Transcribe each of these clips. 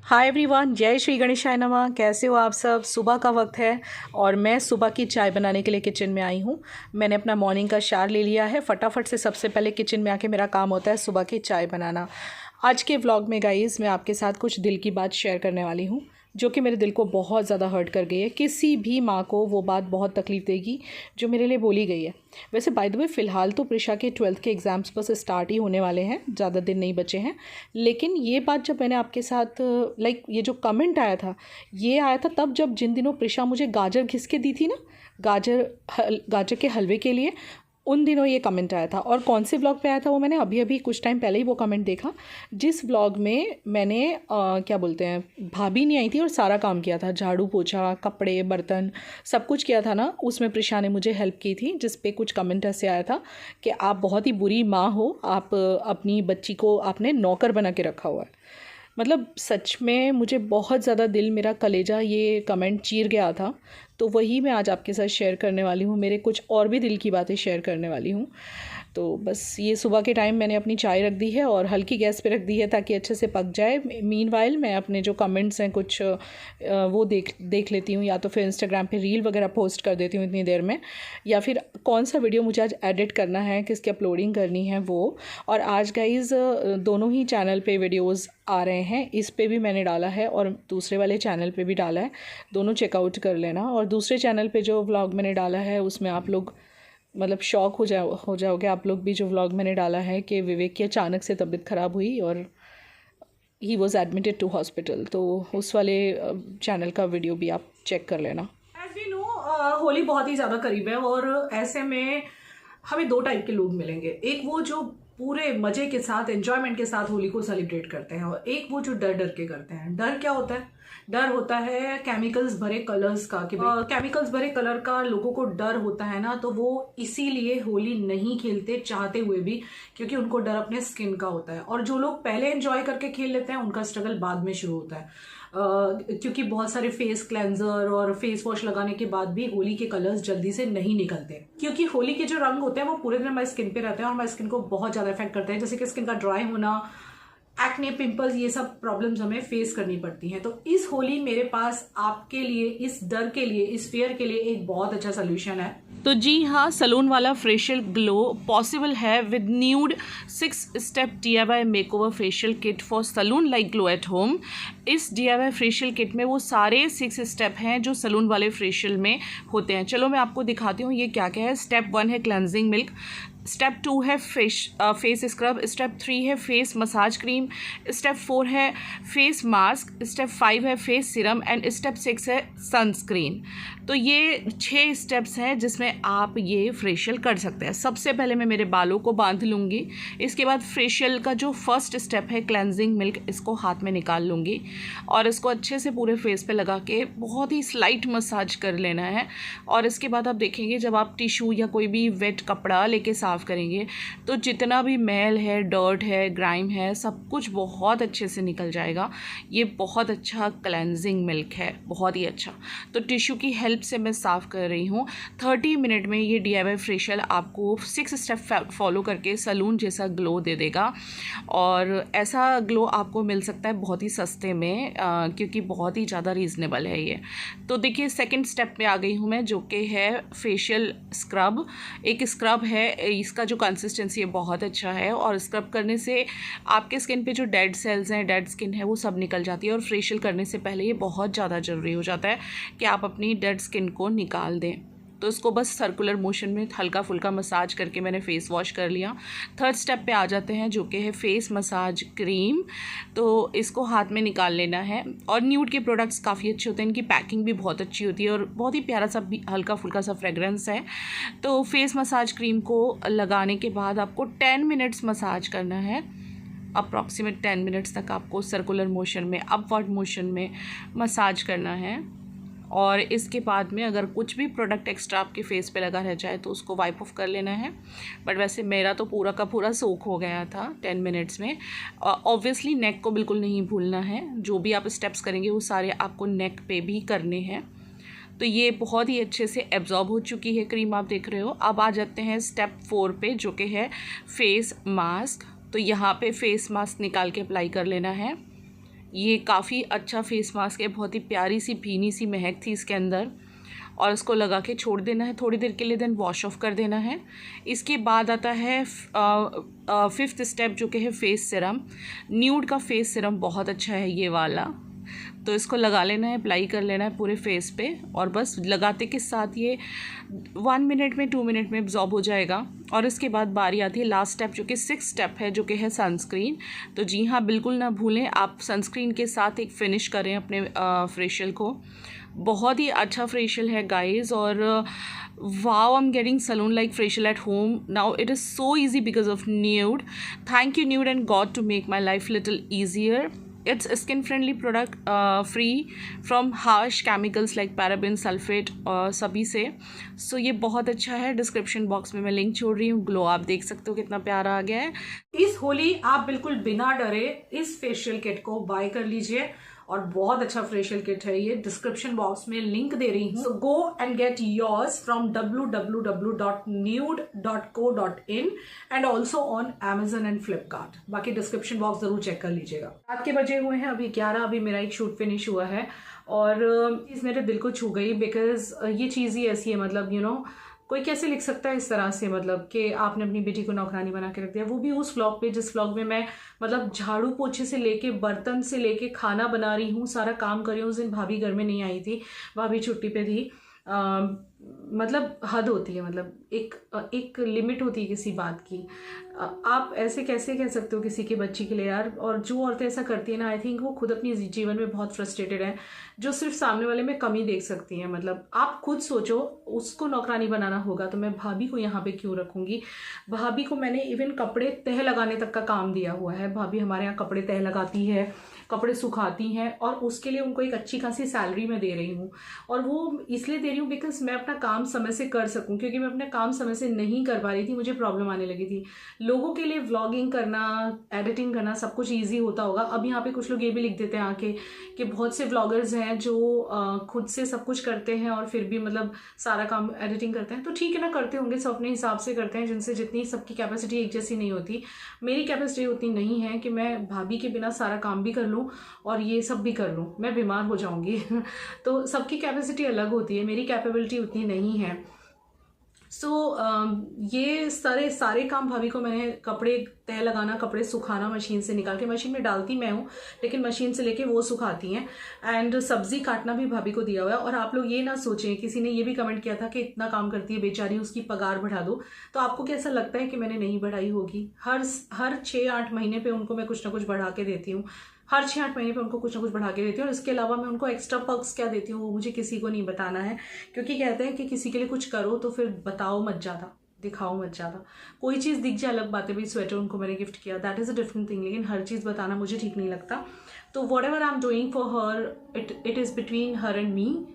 Hi everyone, जय श्री गणेशाय नमः। कैसे हो आप सब? सुबह का वक्त है और मैं सुबह की चाय बनाने के लिए किचन में आई हूँ। मैंने अपना मॉर्निंग का शार ले लिया है। फटाफट से सबसे पहले किचन में आके मेरा काम होता है सुबह की चाय बनाना। आज के व्लॉग में गाइस मैं आपके साथ कुछ दिल की बात शेयर करने वाली हूँ जो कि मेरे दिल को बहुत ज़्यादा हर्ट कर गई है। किसी भी माँ को वो बात बहुत तकलीफ़ देगी जो मेरे लिए बोली गई है। वैसे बाय द वे फ़िलहाल तो प्रिशा के 12th के एग्ज़ाम्स बस स्टार्ट ही होने वाले हैं, ज़्यादा दिन नहीं बचे हैं। लेकिन ये बात जब मैंने आपके साथ ये जो कमेंट आया था, ये आया था तब जब जिन दिनों प्रिशा मुझे गाजर घिस के दी थी ना, गाजर के हलवे के लिए, उन दिनों ये कमेंट आया था। और कौन से व्लॉग पे आया था वो मैंने अभी अभी कुछ टाइम पहले ही वो कमेंट देखा, जिस व्लॉग में मैंने क्या बोलते हैं, भाभी नहीं आई थी और सारा काम किया था, झाड़ू पोछा कपड़े बर्तन सब कुछ किया था ना। उसमें प्रिशा ने मुझे हेल्प की थी, जिस पे कुछ कमेंट ऐसे आया था कि आप बहुत ही बुरी माँ हो, आप अपनी बच्ची को आपने नौकर बना के रखा हुआ है। मतलब सच में मुझे बहुत ज़्यादा दिल, मेरा कलेजा ये कमेंट चीर गया था। तो वही मैं आज आपके साथ शेयर करने वाली हूँ। मेरे कुछ और भी दिल की बातें शेयर करने वाली हूँ। तो बस ये सुबह के टाइम मैंने अपनी चाय रख दी है और हल्की गैस पे रख दी है ताकि अच्छे से पक जाए। मीनवाइल मैं अपने जो कमेंट्स हैं कुछ वो देख लेती हूँ, या तो फिर इंस्टाग्राम पे रील वगैरह पोस्ट कर देती हूँ इतनी देर में, या फिर कौन सा वीडियो मुझे आज एडिट करना है, किसकी अपलोडिंग करनी है वो। और आज गाइज़ दोनों ही चैनल पे वीडियोज़ आ रहे हैं। इस पे भी मैंने डाला है और दूसरे वाले चैनल पे भी डाला है, दोनों चेकआउट कर लेना। और दूसरे चैनल पे जो व्लॉग मैंने डाला है उसमें आप लोग मतलब शॉक हो जाओगे आप लोग भी। जो व्लॉग मैंने डाला है कि विवेक की अचानक से तबीयत ख़राब हुई और he was admitted to hospital, तो उस वाले चैनल का वीडियो भी आप चेक कर लेना। एज वी नो होली बहुत ही ज़्यादा करीब है और ऐसे में हमें दो टाइप के लोग मिलेंगे। एक वो जो पूरे मज़े के साथ एंजॉयमेंट के साथ होली को सेलिब्रेट करते हैं, और एक वो जो डर डर के करते हैं। डर क्या होता है? डर होता है केमिकल्स भरे कलर्स का, कि केमिकल्स भरे कलर का लोगों को डर होता है ना, तो वो इसीलिए होली नहीं खेलते चाहते हुए भी, क्योंकि उनको डर अपने स्किन का होता है। और जो लोग पहले एंजॉय करके खेल लेते हैं उनका स्ट्रगल बाद में शुरू होता है। क्योंकि बहुत सारे फेस क्लेंजर और फेस वॉश लगाने के बाद भी होली के कलर्स जल्दी से नहीं निकलते, क्योंकि होली के जो रंग होते हैं वो पूरे दिन हमारी स्किन पे रहते हैं और हमारी स्किन को बहुत ज्यादा इफेक्ट करते हैं। जैसे कि स्किन का ड्राई होना, एक्ने, पिंपल्स, ये सब प्रॉब्लम्स हमें फेस करनी पड़ती हैं। तो इस होली मेरे पास आपके लिए, इस डर के लिए, इस फियर के लिए एक बहुत अच्छा सोल्यूशन है। तो जी हाँ, सलून वाला फेशियल ग्लो पॉसिबल है with nude 6 step DIY makeover facial kit for salon like glow at home. इस DIY फेशियल किट में वो सारे 6 स्टेप हैं जो सलून वाले फेशियल में होते हैं। चलो मैं आपको दिखाती हूँ ये क्या क्या है। स्टेप 1 है क्लेंजिंग मिल्क, स्टेप 2 है फेस स्क्रब, स्टेप 3 है फेस मसाज क्रीम, स्टेप 4 है फेस मास्क, स्टेप 5 है फेस सीरम एंड स्टेप 6 है सनस्क्रीन। तो ये 6 स्टेप्स हैं जिसमें आप ये फेशियल कर सकते हैं। सबसे पहले मैं मेरे बालों को बांध लूँगी, इसके बाद फेशियल का जो फर्स्ट स्टेप है क्लेंजिंग मिल्क, इसको हाथ में निकाल लूँगी और इसको अच्छे से पूरे फेस पे लगा के बहुत ही स्लाइट मसाज कर लेना है। और इसके बाद आप देखेंगे जब आप टिश्यू या कोई भी वेट कपड़ा लेके साफ करेंगे तो जितना भी मैल है, डर्ट है, ग्राइम है, सब कुछ बहुत अच्छे से निकल जाएगा। ये बहुत अच्छा क्लेंजिंग मिल्क है, बहुत ही अच्छा। तो टिश्यू की हेल्प से मैं साफ़ कर रही हूँ। 30 मिनट में ये DIY फेशियल आपको 6 स्टेप फॉलो करके सलून जैसा ग्लो दे देगा। और ऐसा ग्लो आपको मिल सकता है बहुत ही सस्ते में, क्योंकि बहुत ही ज़्यादा रीज़नेबल है ये। तो देखिए सेकंड स्टेप पे आ गई हूँ मैं, जो कि है फेशियल स्क्रब। एक स्क्रब है, इसका जो कंसिस्टेंसी है बहुत अच्छा है और स्क्रब करने से आपके स्किन पे जो डेड सेल्स हैं, डेड स्किन है, वो सब निकल जाती है। और फेशियल करने से पहले ये बहुत ज़्यादा ज़रूरी हो जाता है कि आप अपनी डेड स्किन को निकाल दें। तो इसको बस सर्कुलर मोशन में हल्का फुल्का मसाज करके मैंने फ़ेस वॉश कर लिया। थर्ड स्टेप पे आ जाते हैं जो कि है फेस मसाज क्रीम। तो इसको हाथ में निकाल लेना है। और न्यूड के प्रोडक्ट्स काफ़ी अच्छे होते हैं, इनकी पैकिंग भी बहुत अच्छी होती है और बहुत ही प्यारा सा भी हल्का फुल्का सा फ्रेगरेंस है। तो फेस मसाज क्रीम को लगाने के बाद आपको 10 मिनट्स मसाज करना है। अप्रॉक्सीमेट 10 मिनट्स तक आपको सर्कुलर मोशन में, अपवर्ड मोशन में मसाज करना है। और इसके बाद में अगर कुछ भी प्रोडक्ट एक्स्ट्रा आपके फेस पे लगा रह जाए तो उसको वाइप ऑफ कर लेना है। बट वैसे मेरा तो पूरा का पूरा सोख हो गया था 10 मिनट्स में। ऑब्वियसली नेक को बिल्कुल नहीं भूलना है, जो भी आप स्टेप्स करेंगे वो सारे आपको नेक पे भी करने हैं। तो ये बहुत ही अच्छे से एब्जॉर्ब हो चुकी है क्रीम, आप देख रहे हो। अब आ जाते हैं स्टेप 4 पे, जो कि है फेस मास्क। तो यहाँ पे फेस मास्क निकाल के अप्लाई कर लेना है। ये काफ़ी अच्छा फेस मास्क है, बहुत ही प्यारी सी भीनी सी महक थी इसके अंदर, और इसको लगा के छोड़ देना है थोड़ी देर के लिए, देन वॉश ऑफ कर देना है। इसके बाद आता है फिफ्थ स्टेप जो कि है फेस सिरम। न्यूड का फेस सिरम बहुत अच्छा है ये वाला, तो इसको लगा लेना है, अप्लाई कर लेना है पूरे फेस पे, और बस लगाते के साथ ये 1 मिनट में 2 मिनट में एब्जॉर्ब हो जाएगा। और इसके बाद बारी आती है लास्ट स्टेप जो कि 6th स्टेप है, जो कि है सनस्क्रीन। तो जी हाँ, बिल्कुल ना भूलें, आप सनस्क्रीन के साथ एक फिनिश करें अपने फेशियल को। बहुत ही अच्छा फेशियल है गाइस, और wow, I'm getting salon like facial at home now. It is so easy because of Nude. Thank you Nude and God to make my life little easier. It's a skin friendly product, free from harsh chemicals like paraben, sulfate और सभी से। सो ये बहुत अच्छा है। Description box में मैं link छोड़ रही हूँ। ग्लो आप देख सकते हो कितना प्यारा आ गया है। इस होली आप बिल्कुल बिना डरे इस फेशियल किट को बाय कर लीजिए, और बहुत अच्छा फेशियल किट है ये। डिस्क्रिप्शन बॉक्स में लिंक दे रही हूँ, so go and get yours from www.nude.co.in and also on Amazon and Flipkart. बाकी डिस्क्रिप्शन बॉक्स जरूर चेक कर लीजिएगा। रात के बजे हुए हैं अभी 11, अभी मेरा एक शूट फिनिश हुआ है, और चीज़ मेरे दिल को छू गई, बिकॉज ये चीज़ ही ऐसी है, मतलब यू नो कोई कैसे लिख सकता है इस तरह से, मतलब कि आपने अपनी बेटी को नौकरानी बना के रख दिया, वो भी उस व्लॉग पे जिस व्लॉग में मैं मतलब झाड़ू पोछे से लेके बर्तन से लेके खाना बना रही हूँ, सारा काम कर रही हूँ। उस दिन भाभी घर में नहीं आई थी, भाभी छुट्टी पे थी। मतलब हद होती है, मतलब एक लिमिट होती है किसी बात की। आप ऐसे कैसे कह सकते हो किसी के बच्ची के लिए यार। और जो औरतें ऐसा करती है ना, आई थिंक वो खुद अपनी जीवन में बहुत फ्रस्ट्रेटेड है, जो सिर्फ सामने वाले में कमी देख सकती हैं। मतलब आप खुद सोचो, उसको नौकरानी बनाना होगा तो मैं भाभी को यहाँ पे क्यों रखूँगी। भाभी को मैंने इवन कपड़े तह लगाने तक का काम दिया हुआ है। भाभी हमारे यहाँ कपड़े तह लगाती है, कपड़े सुखाती हैं, और उसके लिए उनको एक अच्छी खासी सैलरी मैं दे रही हूँ। और वो इसलिए दे रही हूँ बिकॉज मैं अपना काम समय से कर सकूँ, क्योंकि मैं अपना काम समय से नहीं कर पा रही थी, मुझे प्रॉब्लम आने लगी थी। लोगों के लिए व्लॉगिंग करना, एडिटिंग करना सब कुछ ईजी होता होगा। अब यहाँ पे कुछ लोग ये भी लिख देते हैं आके कि बहुत से व्लॉगर्स हैं जो खुद से सब कुछ करते हैं और फिर भी मतलब सारा काम एडिटिंग करते हैं। तो ठीक है ना, करते होंगे, सब अपने हिसाब से करते हैं, जिनसे जितनी सबकी कैपेसिटी एक जैसी नहीं होती। मेरी कैपेसिटी उतनी नहीं है कि मैं भाभी के बिना सारा काम भी कर लूँ और ये सब भी कर लूँ, मैं बीमार हो जाऊँगी। तो सबकी कैपेसिटी अलग होती है, मेरी कैपेबिलिटी उतनी नहीं है। ये सारे काम भाभी को मैंने, कपड़े तह लगाना, कपड़े सुखाना, मशीन से निकाल के, मशीन में डालती मैं हूँ लेकिन मशीन से लेके वो सुखाती हैं, एंड सब्जी काटना भी भाभी को दिया हुआ है। और आप लोग ये ना सोचें, किसी ने ये भी कमेंट किया था कि इतना काम करती है बेचारी, उसकी पगार बढ़ा दो। तो आपको कैसा लगता है कि मैंने नहीं बढ़ाई होगी? हर 6-8 महीने पे उनको मैं कुछ ना कुछ बढ़ा के देती हूँ, हर 6-8 महीने पे उनको कुछ ना कुछ बढ़ा के देती हूँ। और इसके अलावा मैं उनको एक्स्ट्रा पर्क्स क्या देती हूँ वो मुझे किसी को नहीं बताना है, क्योंकि कहते हैं कि किसी के लिए कुछ करो तो फिर बताओ मत ज़्यादा, दिखाओ मत ज़्यादा। कोई चीज़ दिख जाए अलग बात है, भाई स्वेटर उनको मैंने गिफ्ट किया, that is a different thing, लेकिन हर चीज़ बताना मुझे ठीक नहीं लगता। तो what ever I am doing for her, it is between her and me,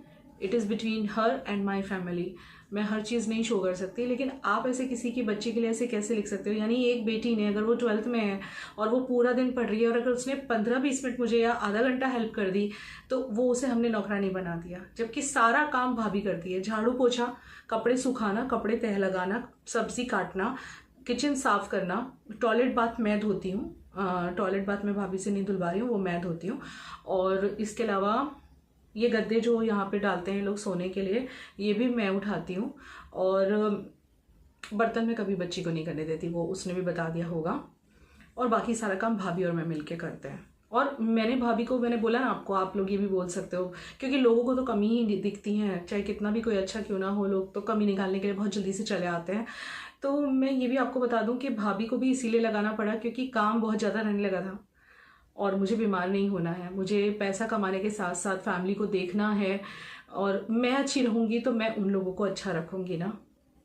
it is between her and my family. मैं हर चीज़ नहीं शो कर सकती, लेकिन आप ऐसे किसी की बच्ची के लिए ऐसे कैसे लिख सकते हो? यानी एक बेटी ने, अगर वो 12th में है और वो पूरा दिन पढ़ रही है, और अगर उसने 15-20 मिनट मुझे या आधा घंटा हेल्प कर दी तो वो उसे हमने नौकरानी बना दिया, जबकि सारा काम भाभी करती है। झाड़ू पोछा, कपड़े सुखाना, कपड़े तह लगाना, सब्जी काटना, किचन साफ करना, टॉयलेट बाथ मैं धोती हूँ। टॉयलेट बाथ मैं भाभी से नहीं धुलवा रही हूँ, वो मैं धोती हूँ। और इसके अलावा ये गद्दे जो यहाँ पे डालते हैं लोग सोने के लिए, ये भी मैं उठाती हूँ। और बर्तन में कभी बच्ची को नहीं करने देती, वो उसने भी बता दिया होगा। और बाकी सारा काम भाभी और मैं मिलके करते हैं। और मैंने भाभी को, मैंने बोला ना आपको, आप लोग ये भी बोल सकते हो, क्योंकि लोगों को तो कमी ही दिखती है, चाहे कितना भी कोई अच्छा क्यों ना हो, लोग तो कमी निकालने के लिए बहुत जल्दी से चले आते हैं। तो मैं ये भी आपको बता दूं कि भाभी को भी इसीलिए लगाना पड़ा क्योंकि काम बहुत ज़्यादा रहने लगा था, और मुझे बीमार नहीं होना है। मुझे पैसा कमाने के साथ साथ फैमिली को देखना है, और मैं अच्छी रहूँगी तो मैं उन लोगों को अच्छा रखूँगी ना,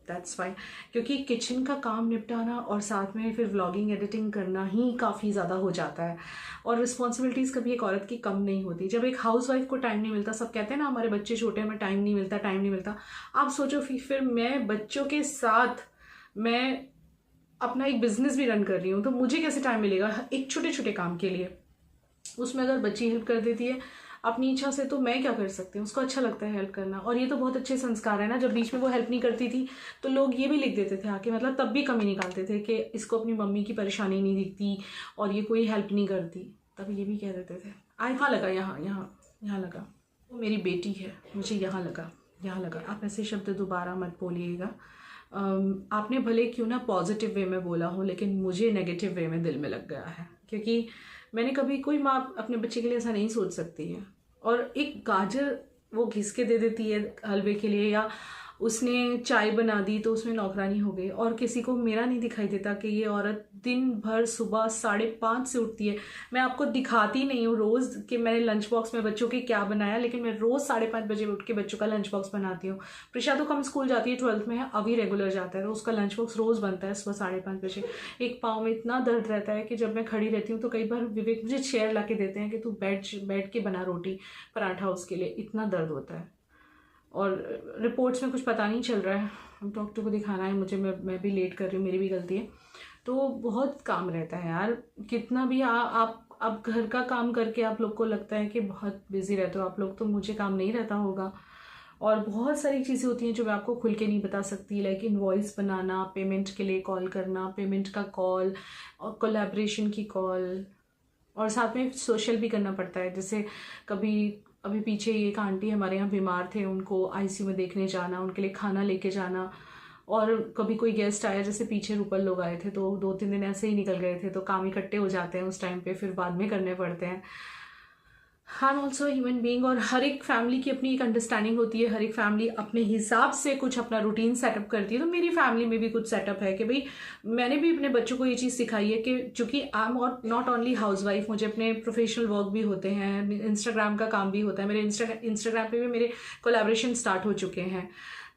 दैट्स फाइन। क्योंकि किचन का काम निपटाना और साथ में फिर व्लॉगिंग एडिटिंग करना ही काफ़ी ज़्यादा हो जाता है, और रिस्पॉन्सिबिलिटीज़ कभी एक औरत की कम नहीं होती। जब एक हाउसवाइफ को टाइम नहीं मिलता, सब कहते हैं ना हमारे बच्चे छोटे हैं, हमें टाइम नहीं मिलता, टाइम नहीं मिलता। आप सोचो फिर मैं बच्चों के साथ मैं अपना एक बिजनेस भी रन कर रही हूँ, तो मुझे कैसे टाइम मिलेगा एक छोटे छोटे काम के लिए? उसमें अगर बच्ची हेल्प कर देती है अपनी इच्छा से, तो मैं क्या कर सकती हूँ? उसको अच्छा लगता है हेल्प करना, और ये तो बहुत अच्छे संस्कार है ना। जब बीच में वो हेल्प नहीं करती थी तो लोग ये भी लिख देते थे आके, मतलब तब भी कमी निकालते थे कि इसको अपनी मम्मी की परेशानी नहीं दिखती और ये कोई हेल्प नहीं करती, तब ये भी कह देते थे। यहाँ लगा, यहाँ लगा। वो मेरी बेटी है, मुझे यहाँ लगा। आप ऐसे शब्द दोबारा मत बोलिएगा। आपने भले क्यों ना पॉजिटिव वे में बोला हो, लेकिन मुझे नेगेटिव वे में दिल में लग गया है, क्योंकि मैंने कभी, कोई माँ अपने बच्चे के लिए ऐसा नहीं सोच सकती है। और एक गाजर वो घिस के दे देती है हलवे के लिए, या उसने चाय बना दी तो उसमें नौकरानी हो गई। और किसी को मेरा नहीं दिखाई देता कि ये औरत दिन भर सुबह 5:30 से उठती है। मैं आपको दिखाती नहीं हूँ रोज़ कि मैंने लंच बॉक्स में बच्चों के क्या बनाया, लेकिन मैं रोज़ 5:30 बजे उठ के बच्चों का लंच बॉक्स बनाती हूँ। प्रिशा तो कम स्कूल जाती है, 12th में है, अभी रेगुलर जाता है, तो उसका लंच बॉक्स रोज़ बनता है सुबह 5:30 बजे। एक पाँव में इतना दर्द रहता है कि जब मैं खड़ी रहती हूँ तो कई बार विवेक मुझे चेयर ला के देते हैं कि तू बैठ के बना रोटी पराठा, उसके लिए इतना दर्द होता है। और रिपोर्ट्स में कुछ पता नहीं चल रहा है, डॉक्टर को दिखाना है मुझे, मैं भी लेट कर रही हूँ, मेरी भी गलती है। तो बहुत काम रहता है यार, कितना भी आप घर का काम करके आप लोग को लगता है कि बहुत बिजी रहते हो आप लोग, तो मुझे काम नहीं रहता होगा। और बहुत सारी चीज़ें होती हैं जो मैं आपको खुल के नहीं बता सकती, लाइक इनवॉइस बनाना, पेमेंट के लिए कॉल करना, पेमेंट का कॉल और कोलैबोरेशन की कॉल, और साथ में सोशल भी करना पड़ता है। जैसे अभी पीछे एक आंटी हमारे यहाँ बीमार थे, उनको आईसीयू में देखने जाना, उनके लिए खाना लेके जाना, और कभी कोई गेस्ट आया, जैसे पीछे रूपल लोग आए थे तो 2-3 दिन ऐसे ही निकल गए थे, तो काम इकट्ठे हो जाते हैं उस टाइम पे, फिर बाद में करने पड़ते हैं। I am also human being, और हर एक फैमिली की अपनी एक अंडरस्टैंडिंग होती है, हर एक फैमिली अपने हिसाब से कुछ अपना रूटीन सेटअप करती है। तो मेरी फैमिली में भी कुछ सेटअप है कि भाई मैंने भी अपने बच्चों को ये चीज़ सिखाई है कि चूँकि I am not only house wife, मुझे अपने प्रोफेशनल वर्क भी होते हैं, इंस्टाग्राम का काम भी होता है, मेरे इंस्टाग्राम पे भी मेरे कोलैबोरेशन स्टार्ट हो चुके हैं,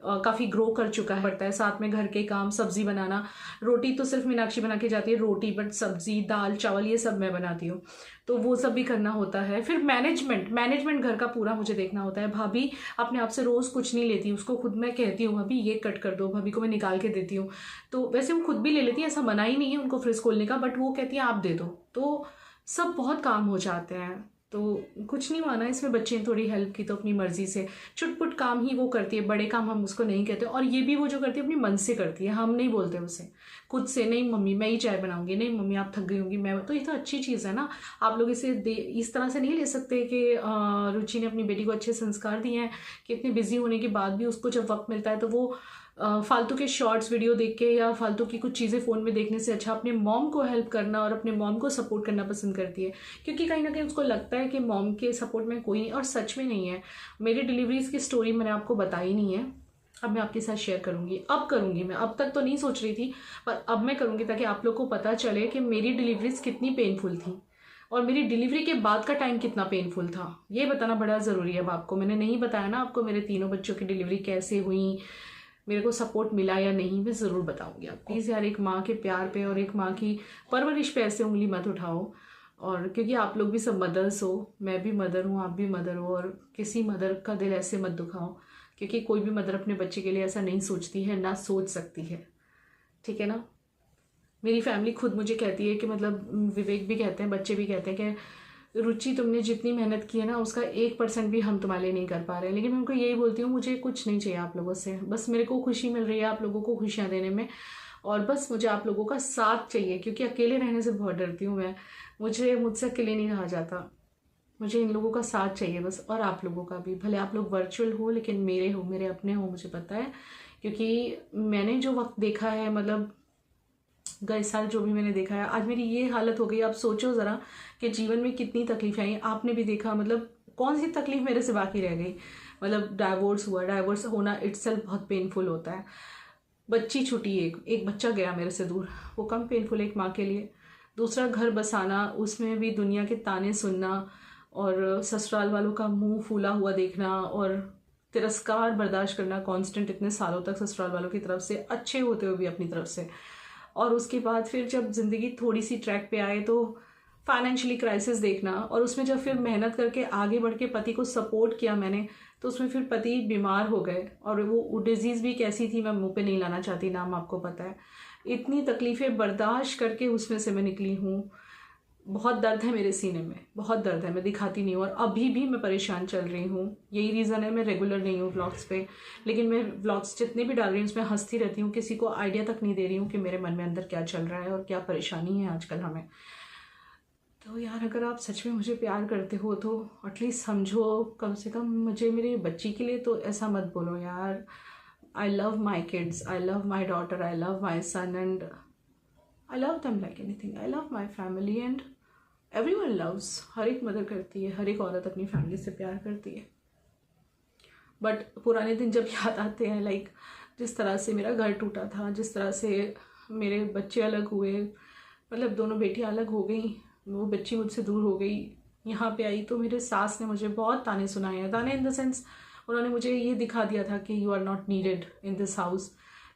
काफ़ी ग्रो कर चुका है, पड़ता है। साथ में घर के काम, सब्जी बनाना, रोटी तो सिर्फ मीनाक्षी बना के जाती है रोटी, बट सब्जी दाल चावल ये सब मैं बनाती हूँ, तो वो सब भी करना होता है। फिर मैनेजमेंट घर का पूरा मुझे देखना होता है। भाभी अपने आप से रोज़ कुछ नहीं लेती, उसको खुद मैं कहती हूँ भाभी ये कट कर दो, भाभी को मैं निकाल के देती हूँ, तो वैसे वो खुद भी ले लेती है, ऐसा मना ही नहीं है उनको फ्रिज खोलने का, बट वो कहती है आप दे दो, तो सब बहुत काम हो जाते हैं। तो कुछ नहीं माना इसमें, बच्चे ने थोड़ी हेल्प की तो अपनी मर्जी से छुटपुट काम ही वो करती है, बड़े काम हम उसको नहीं कहते। और ये भी वो जो करती है अपनी मन से करती है, हम नहीं बोलते उसे खुद से, नहीं मम्मी मैं ही चाय बनाऊंगी, नहीं मम्मी आप थक गई होंगी मैं, तो ये तो अच्छी चीज़ है ना। आप लोग इसे इस तरह से नहीं ले सकते कि रुचि ने अपनी बेटी को अच्छे संस्कार दिए हैं कि इतने बिजी होने के बाद भी उसको जब वक्त मिलता है तो वो फालतू के शॉर्ट्स वीडियो देख के या फालतू की कुछ चीज़ें फ़ोन में देखने से अच्छा अपने मॉम को हेल्प करना और अपने मॉम को सपोर्ट करना पसंद करती है, क्योंकि कहीं ना कहीं उसको लगता है कि मॉम के सपोर्ट में कोई नहीं, और सच में नहीं है। मेरी डिलीवरीज की स्टोरी मैंने आपको बताई नहीं है, अब मैं आपके साथ शेयर करूंगी, अब करूंगी। मैं अब तक तो नहीं सोच रही थी, पर अब मैं करूंगी ताकि आप लोग को पता चले कि मेरी डिलीवरीज कितनी पेनफुल थी और मेरी डिलीवरी के बाद का टाइम कितना पेनफुल था, ये बताना बड़ा ज़रूरी है। अब आपको मैंने नहीं बताया ना आपको मेरे तीनों बच्चों की डिलीवरी कैसे हुई, मेरे को सपोर्ट मिला या नहीं, मैं ज़रूर बताऊंगी आपको। प्लीज़ यार, एक माँ के प्यार पे और एक माँ की परवरिश पे ऐसे उंगली मत उठाओ, और क्योंकि आप लोग भी सब मदर्स हो, मैं भी मदर हूँ, आप भी मदर हो, और किसी मदर का दिल ऐसे मत दुखाओ, क्योंकि कोई भी मदर अपने बच्चे के लिए ऐसा नहीं सोचती है, ना सोच सकती है, ठीक है ना। मेरी फैमिली खुद मुझे कहती है कि मतलब विवेक भी कहते हैं, बच्चे भी कहते हैं कि रुचि तुमने जितनी मेहनत की है ना उसका 1% भी हम तुम्हारे लिए नहीं कर पा रहे हैं। लेकिन मैं उनको यही बोलती हूँ मुझे कुछ नहीं चाहिए आप लोगों से, बस मेरे को खुशी मिल रही है आप लोगों को खुशियाँ देने में, और बस मुझे आप लोगों का साथ चाहिए, क्योंकि अकेले रहने से बहुत डरती हूँ मैं, मुझसे अकेले नहीं रहा जाता, मुझे इन लोगों का साथ चाहिए बस। और आप लोगों का भी, भले आप लोग वर्चुअल हो लेकिन मेरे अपने हो, मुझे पता है, क्योंकि मैंने जो वक्त देखा है, मतलब गए साल जो भी मैंने देखा है, आज मेरी ये हालत हो गई। आप सोचो ज़रा कि जीवन में कितनी तकलीफें आई, आपने भी देखा, मतलब कौन सी तकलीफ मेरे से बाकी रह गई। मतलब डाइवोर्स हुआ, डाइवोर्स होना इटसेल्फ बहुत पेनफुल होता है, बच्ची छुटी, एक बच्चा गया मेरे से दूर, वो कम पेनफुल है एक माँ के लिए। दूसरा घर बसाना, उसमें भी दुनिया के ताने सुनना और ससुराल वालों का मुंह फूला हुआ देखना और तिरस्कार बर्दाश्त करना कांस्टेंट इतने सालों तक ससुराल वालों की तरफ से, अच्छे होते हुए भी अपनी तरफ से। और उसके बाद फिर जब ज़िंदगी थोड़ी सी ट्रैक पे आए तो फाइनेंशियली क्राइसिस देखना, और उसमें जब फिर मेहनत करके आगे बढ़ के पति को सपोर्ट किया मैंने, तो उसमें फिर पति बीमार हो गए, और वो डिजीज़ भी कैसी थी मैं मुंह पे नहीं लाना चाहती, नाम आपको पता है। इतनी तकलीफ़ें बर्दाश्त करके उसमें से मैं निकली हूँ। बहुत दर्द है मेरे सीने में, बहुत दर्द है, मैं दिखाती नहीं हूँ, और अभी भी मैं परेशान चल रही हूँ। यही रीज़न है मैं रेगुलर नहीं हूँ व्लॉग्स पे, लेकिन मैं व्लॉग्स जितने भी डाल रही हूँ उसमें हंसती रहती हूँ, किसी को आइडिया तक नहीं दे रही हूँ कि मेरे मन में अंदर क्या चल रहा है और क्या परेशानी है आजकल हमें। तो यार अगर आप सच में मुझे प्यार करते हो तो एटलीस्ट समझो, कम से कम मुझे मेरी बच्ची के लिए तो ऐसा मत बोलो यार। I love my kids, I love my daughter, I love my son and I love them like anything. I love my family and everyone loves. हर एक मदर करती है, हर एक औरत अपनी फैमिली से प्यार करती है। बट पुराने दिन जब याद आते हैं, लाइक जिस तरह से मेरा घर टूटा था, जिस तरह से मेरे बच्चे अलग हुए, मतलब दोनों बेटियां अलग हो गई, वो बच्ची मुझसे दूर हो गई, यहाँ पे आई तो मेरे सास ने मुझे बहुत ताने सुनाए हैं। ताने इन द सेंस उन्होंने मुझे ये दिखा दिया था कि you are not needed in this house.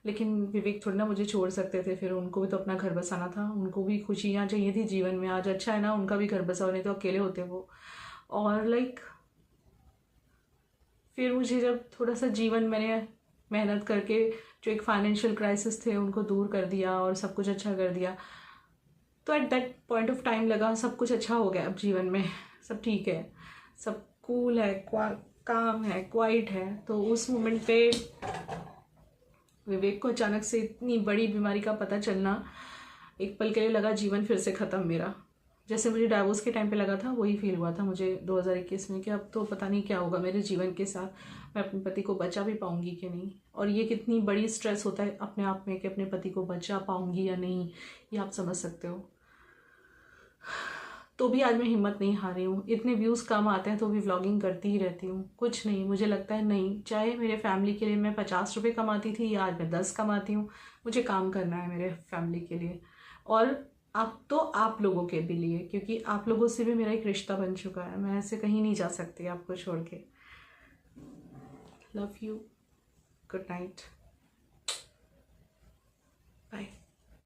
लेकिन विवेक थोड़ी ना मुझे छोड़ सकते थे, फिर उनको भी तो अपना घर बसाना था, उनको भी खुशियाँ चाहिए थी जीवन में। आज अच्छा है ना उनका भी घर बसा हो, नहीं तो अकेले होते वो। और लाइक फिर मुझे जब थोड़ा सा जीवन मैंने मेहनत करके जो एक फाइनेंशियल क्राइसिस थे उनको दूर कर दिया और सब कुछ अच्छा कर दिया, तो at that point of time लगा सब कुछ अच्छा हो गया, अब जीवन में सब ठीक है, सब कूल है, काम है, क्वाइट है। तो उस मोमेंट पे विवेक को अचानक से इतनी बड़ी बीमारी का पता चलना, एक पल के लिए लगा जीवन फिर से ख़त्म मेरा। जैसे मुझे डाइवोर्स के टाइम पे लगा था वही फील हुआ था मुझे 2021 में कि अब तो पता नहीं क्या होगा मेरे जीवन के साथ, मैं अपने पति को बचा भी पाऊंगी कि नहीं। और ये कितनी बड़ी स्ट्रेस होता है अपने आप में कि अपने पति को बचा पाऊंगी या नहीं, ये आप समझ सकते हो। तो भी आज मैं हिम्मत नहीं हारी हूँ। इतने व्यूज़ कम आते हैं तो भी व्लॉगिंग करती ही रहती हूँ। कुछ नहीं, मुझे लगता है नहीं, चाहे मेरे फैमिली के लिए मैं 50 रुपये कमाती थी या आज मैं 10 कमाती हूँ, मुझे काम करना है मेरे फैमिली के लिए। और अब तो आप लोगों के भी लिए, क्योंकि आप लोगों से भी मेरा एक रिश्ता बन चुका है। मैं ऐसे कहीं नहीं जा सकती आपको छोड़ के। Love you, good night, bye.